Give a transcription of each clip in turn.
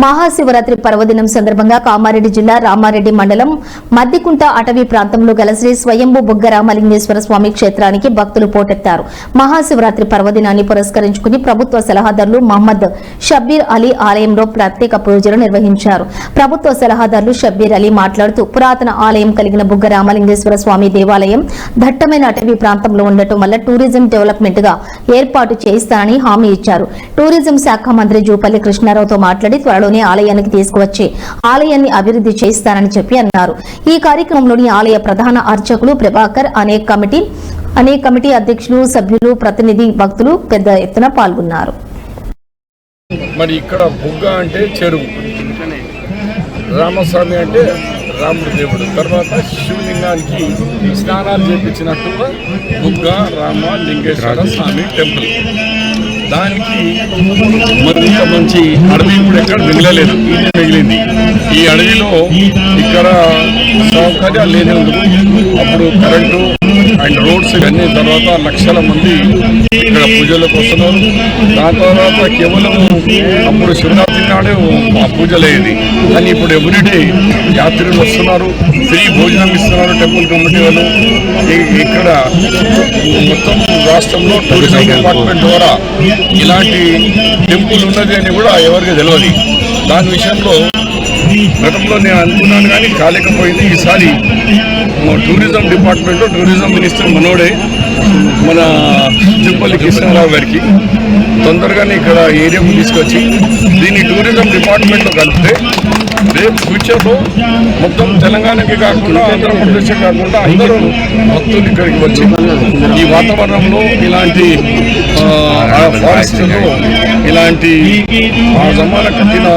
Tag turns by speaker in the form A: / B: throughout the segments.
A: మహాశివరాత్రి పర్వదినం సందర్భంగా కామారెడ్డి జిల్లా రామారెడ్డి మండలం మద్దికుంట అటవీ ప్రాంతంలో గల శ్రీ స్వయంభూ బుగ్గ రామలింగేశ్వర స్వామి క్షేత్రానికి భక్తులు పోటెత్తారు. మహాశివరాత్రి పర్వదినాన్ని పురస్కరించుకుని ప్రభుత్వ సలహాదారులు మహమ్మద్ షబ్బీర్ అలీ ఆలయంలో ప్రత్యేక పూజలు నిర్వహించారు. ప్రభుత్వ సలహాదారులు షబ్బీర్ అలీ మాట్లాడుతూ పురాతన ఆలయం కలిగిన బుగ్గ రామలింగేశ్వర స్వామి దేవాలయం దట్టమైన అటవీ ప్రాంతంలో ఉండటం వల్ల టూరిజం డెవలప్మెంట్ గా ఏర్పాటు చేయిస్తానని హామీ ఇచ్చారు. టూరిజం శాఖ మంత్రి జూపల్లి కృష్ణారావుతో మాట్లాడి త్వరలోనే ఆలయానికి తీసుకువచ్చి ఆలయాన్ని అభివృద్ధి చేయిస్తానని చెప్పి అన్నారు. ఈ కార్యక్రమంలోని ఆలయ ప్రధాన అర్చకులు ప్రభాకర్ అనేక కమిటీ అధ్యక్షులు సభ్యులు ప్రతినిధి భక్తులు పెద్ద ఎత్తున పాల్గొన్నారు.
B: మరి ఇక్కడ బుగ్గ అంటే చెరువు, రామస్వామి అంటే రాముడు దేవుడు, తర్వాత శివలింగానికి స్నానాలు చేయించినట్టుగా బుగ్గ రామ లింగేశ్వర స్వామి టెంపుల్. దానికి మరి ఇంకా మంచి అడవి ఇప్పుడు ఎక్కడ మిగలలేదు, మిగిలింది. ఈ అడవిలో ఇక్కడ సౌకర్యాలు లేనందుకు అప్పుడు కరెంటు అండ్ రోడ్స్ ఇవన్నీ తర్వాత లక్షల మంది ఇక్కడ పూజలకు వస్తున్నారు. దాని తర్వాత కేవలం అప్పుడు శివరాత్రి నాడే ఆ పూజలు అయ్యేది, కానీ ఇప్పుడు ఎవ్రీడే యాత్రికులు వస్తున్నారు, ఫ్రీ భోజనం ఇస్తున్నారు టెంపుల్ కమిటీ వాళ్ళు. ఇక్కడ మొత్తం రాష్ట్రంలో టూరిజం డిపార్ట్మెంట్ ద్వారా ఇలాంటి టెంపుల్ ఉన్నది అని కూడా ఎవరికి తెలియదు. దాని విషయంలో గతంలో నేను అనుకున్నాను కానీ కాలేకపోయింది. ఈసారి టూరిజం డిపార్ట్మెంట్లో టూరిజం మినిస్టర్ మనోడే మన జూపల్లి కృష్ణారావు గారికి తొందరగానే ఇక్కడ ఏరియాకు తీసుకొచ్చి దీన్ని టూరిజం డిపార్ట్మెంట్లో కలిపితే రేపు ఫ్యూచర్లో మొత్తం తెలంగాణకి కాకుండా ఆంధ్రప్రదేశ్ కాకుండా అందరూ భక్తులు ఇక్కడికి వచ్చి ఈ వాతావరణంలో ఇలాంటి ఫారెస్ట్లో ఇలాంటి ఆ జమాన కట్టిన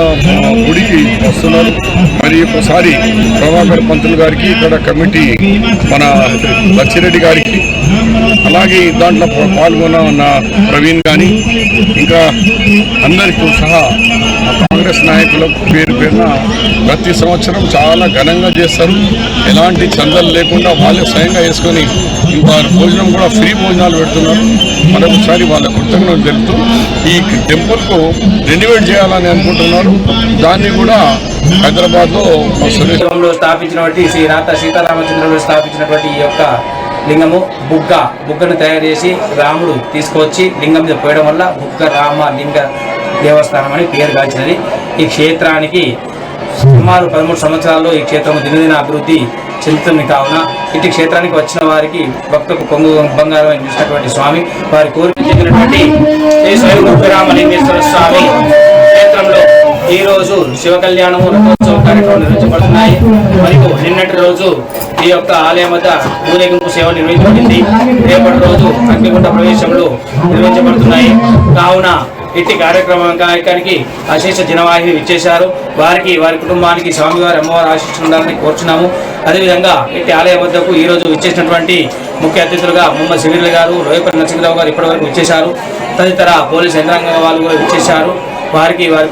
B: గుడికి వస్తున్నారు. మరి ఒకసారి ప్రభాకర్ పంతులు గారికి, ఇక్కడ కమిటీ మన లచ్చిరెడ్డి గారికి, అలాగే దాంట్లో పాల్గొన్న ప్రవీణ్ కానీ ఇంకా అందరికీ సహా కాంగ్రెస్ నాయకులకు పేరు పేరున ప్రతి సంవత్సరం చాలా ఘనంగా చేస్తారు. ఎలాంటి చందాలు లేకుండా వాళ్ళే స్వయంగా వేసుకొని ఇంకా భోజనం కూడా ఫ్రీ భోజనాలు పెడుతున్నారు. మరొకసారి వాళ్ళ కృతజ్ఞతలు తెలుపుతూ ఈ టెంపుల్కు రెన్యువేట్ చేయాలని అనుకుంటున్నారు. దాన్ని కూడా హైదరాబాద్లో
C: స్థాపించినటువంటి శ్రీ రాత సీతారామచంద్రుడు స్థాపించినటువంటి ఈ యొక్క లింగము బుగ్గను తయారు చేసి రాముడు తీసుకువచ్చి లింగం మీద పోయడం వల్ల బుగ్గ రామ లింగ దేవస్థానం అని పేరు గాంచినది. ఈ క్షేత్రానికి సుమారు 13 సంవత్సరాల్లో ఈ క్షేత్రం దినదిన అభివృద్ధి చెందుతుంది. కావున ఇటు క్షేత్రానికి వచ్చిన వారికి భక్తులకు కొంగు బంగారం అని చూసినటువంటి స్వామి వారి కోరిక చెందినటువంటి శ్రీ స్వయంభూ రామలింగేశ్వర స్వామి క్షేత్రంలో ఈ రోజు శివ కళ్యాణము రథోత్సవ కార్యక్రమం నిర్వహించబడుతున్నాయి. మరియు నిన్నటి రోజు ఈ యొక్క ఆలయం వద్ద ఊరేగింపు సేవ నిర్వహించబడింది. రేపటి రోజు అగ్నిగుండ ప్రవేశములు నిర్వహించబడుతున్నాయి. కావున ఇట్టి కార్యక్రమానికి అశేష జనవాహిని ఇచ్చేశారు. వారికి వారి కుటుంబానికి స్వామివారి అమ్మవారి ఆశీస్సులు ఉండాలని కోరుచున్నాము. అదేవిధంగా ఇట్టి ఆలయం వద్దకు ఈ రోజు ఇచ్చేసినటువంటి ముఖ్య అతిథులుగా మొహమ్మద్ షబీర్ గారు, లోయపల్లి నరసింహరావు గారు ఇప్పటివరకు ఇచ్చేశారు. తదితర పోలీస్ యంత్రాంగం వాళ్ళు కూడా ఇచ్చేశారు. వారికి వారి